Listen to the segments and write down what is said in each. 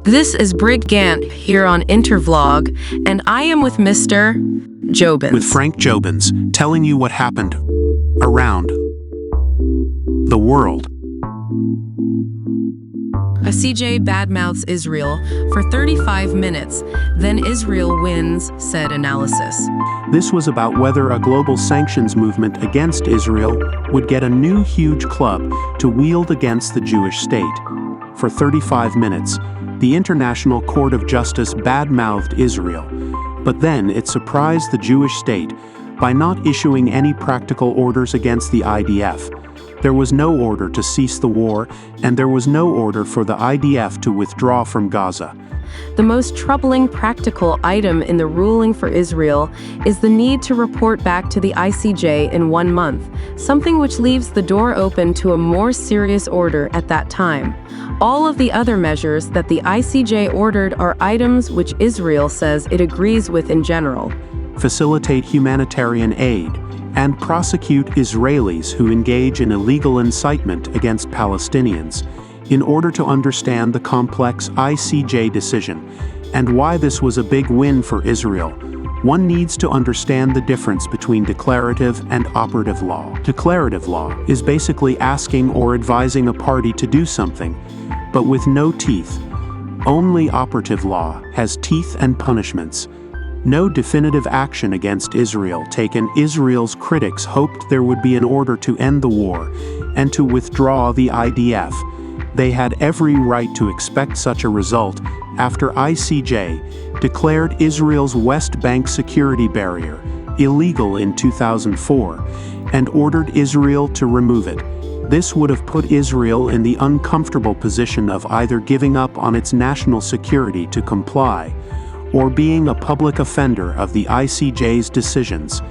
This is Brig Gant here on Intervlog, and I am with Mr. Jobins. With Frank Jobins, telling you what happened around the world. A CJ badmouths Israel for 35 minutes, then Israel wins, said analysis. This was about whether a global sanctions movement against Israel would get a new huge club to wield against the Jewish state. For 35 minutes, the International Court of Justice badmouthed Israel, but then it surprised the Jewish state by not issuing any practical orders against the IDF. There was no order to cease the war, and there was no order for the IDF to withdraw from Gaza. The most troubling practical item in the ruling for Israel is the need to report back to the ICJ in 1 month, something which leaves the door open to a more serious order at that time. All of the other measures that the ICJ ordered are items which Israel says it agrees with in general. Facilitate humanitarian aid, and prosecute Israelis who engage in illegal incitement against Palestinians. In order to understand the complex ICJ decision and why this was a big win for Israel, one needs to understand the difference between declarative and operative law. Declarative law is basically asking or advising a party to do something, but with no teeth. Only operative law has teeth and punishments. No definitive action against Israel taken. Israel's critics hoped there would be an order to end the war and to withdraw the IDF. They had every right to expect such a result after ICJ declared Israel's West Bank security barrier illegal in 2004 and ordered Israel to remove it. This would have put Israel in the uncomfortable position of either giving up on its national security to comply or being a public offender of the ICJ's decisions.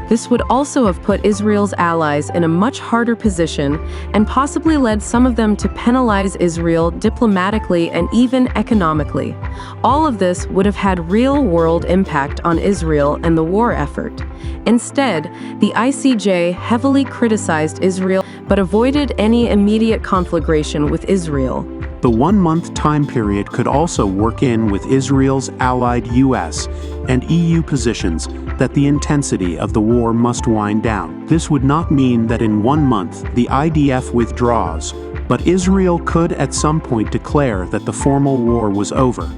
This would also have put Israel's allies in a much harder position and possibly led some of them to penalize Israel diplomatically and even economically. All of this would have had real-world impact on Israel and the war effort. Instead, the ICJ heavily criticized Israel but avoided any immediate conflagration with Israel. The 1-month time period could also work in with Israel's allied US and EU positions that the intensity of the war must wind down. This would not mean that in 1 month the IDF withdraws, but Israel could at some point declare that the formal war was over,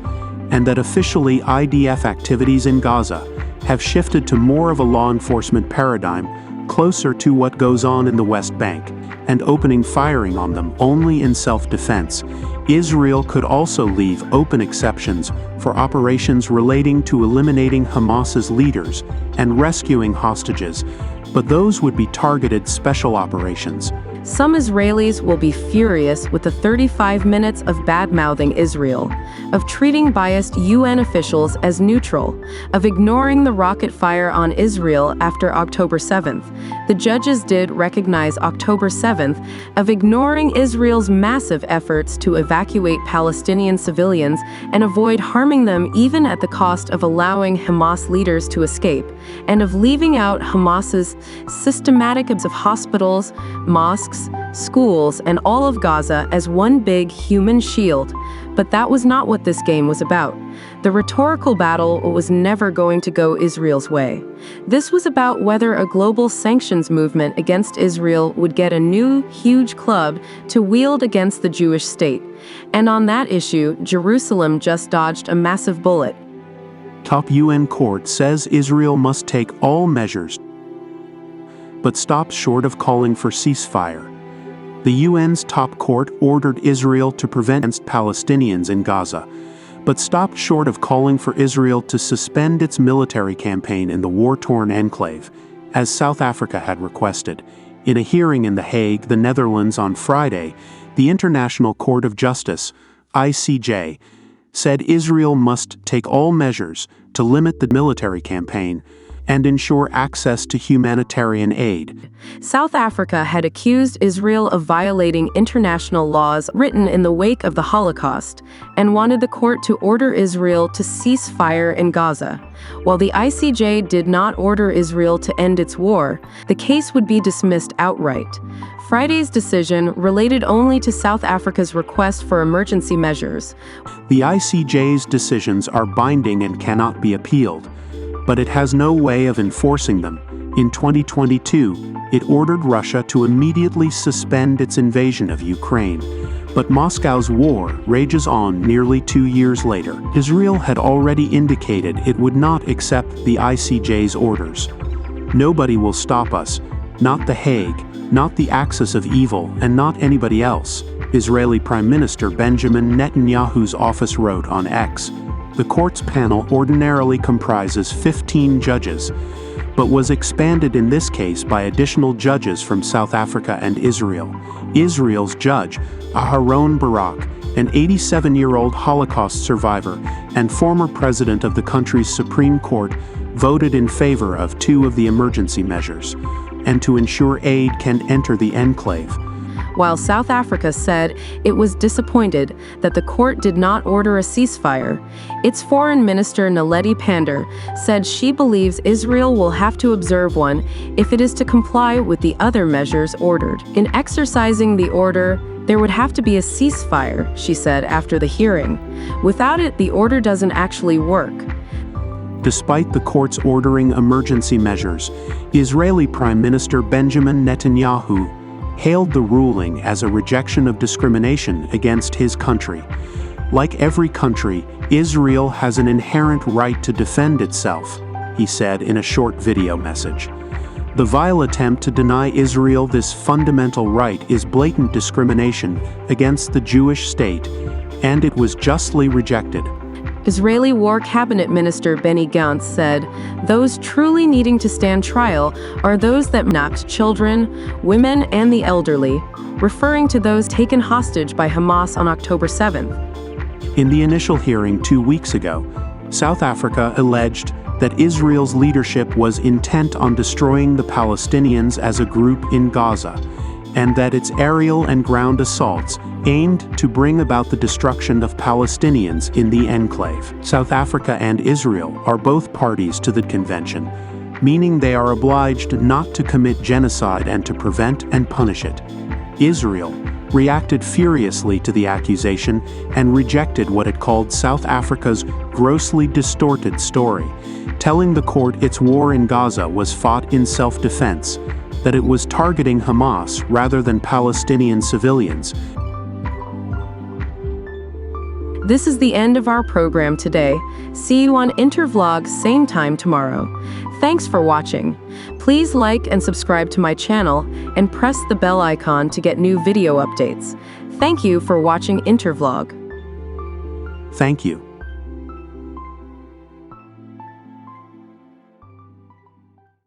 and that officially IDF activities in Gaza have shifted to more of a law enforcement paradigm, closer to what goes on in the West Bank, and opening firing on them only in self-defense. Israel could also leave open exceptions for operations relating to eliminating Hamas's leaders and rescuing hostages, but those would be targeted special operations. Some Israelis will be furious with the 35 minutes of bad-mouthing Israel, of treating biased UN officials as neutral, of ignoring the rocket fire on Israel after October 7th. The judges did recognize October 7th, of ignoring Israel's massive efforts to evacuate Palestinian civilians and avoid harming them even at the cost of allowing Hamas leaders to escape, and of leaving out Hamas's systematic abuse of hospitals, mosques, schools, and all of Gaza as one big human shield. But that was not what this game was about. The rhetorical battle was never going to go Israel's way. This was about whether a global sanctions movement against Israel would get a new, huge club to wield against the Jewish state. And on that issue, Jerusalem just dodged a massive bullet. Top UN court says Israel must take all measures, but stops short of calling for ceasefire. The UN's top court ordered Israel to prevent against Palestinians in Gaza, but stopped short of calling for Israel to suspend its military campaign in the war-torn enclave, as South Africa had requested. In a hearing in The Hague, the Netherlands, on Friday, the International Court of Justice, ICJ, said Israel must take all measures to limit the military campaign, and ensure access to humanitarian aid. South Africa had accused Israel of violating international laws written in the wake of the Holocaust and wanted the court to order Israel to cease fire in Gaza. While the ICJ did not order Israel to end its war, the case would be dismissed outright. Friday's decision related only to South Africa's request for emergency measures. The ICJ's decisions are binding and cannot be appealed, but it has no way of enforcing them. In 2022, it ordered Russia to immediately suspend its invasion of Ukraine. But Moscow's war rages on nearly 2 years later. Israel had already indicated it would not accept the ICJ's orders. Nobody will stop us, not The Hague, not the axis of evil, and not anybody else, Israeli Prime Minister Benjamin Netanyahu's office wrote on X. The court's panel ordinarily comprises 15 judges, but was expanded in this case by additional judges from South Africa and Israel. Israel's judge, Aharon Barak, an 87-year-old Holocaust survivor and former president of the country's Supreme Court, voted in favor of 2 of the emergency measures, and to ensure aid can enter the enclave. While South Africa said it was disappointed that the court did not order a ceasefire, its Foreign Minister Naledi Pandor said she believes Israel will have to observe one if it is to comply with the other measures ordered. In exercising the order, there would have to be a ceasefire, she said after the hearing. Without it, the order doesn't actually work. Despite the court's ordering emergency measures, Israeli Prime Minister Benjamin Netanyahu hailed the ruling as a rejection of discrimination against his country. Like every country, Israel has an inherent right to defend itself, he said in a short video message. The vile attempt to deny Israel this fundamental right is blatant discrimination against the Jewish state, and it was justly rejected. Israeli War Cabinet Minister Benny Gantz said, "Those truly needing to stand trial are those that kidnapped children, women, and the elderly," referring to those taken hostage by Hamas on October 7th. In the initial hearing 2 weeks ago, South Africa alleged that Israel's leadership was intent on destroying the Palestinians as a group in Gaza, and that its aerial and ground assaults aimed to bring about the destruction of Palestinians in the enclave. South Africa and Israel are both parties to the convention, meaning they are obliged not to commit genocide and to prevent and punish it. Israel reacted furiously to the accusation and rejected what it called South Africa's grossly distorted story, telling the court its war in Gaza was fought in self-defense, that it was targeting Hamas rather than Palestinian civilians. This is the end of our program today. See you on Intervlog same time tomorrow. Thanks for watching. Please like and subscribe to my channel and press the bell icon to get new video updates. Thank you for watching Intervlog. Thank you.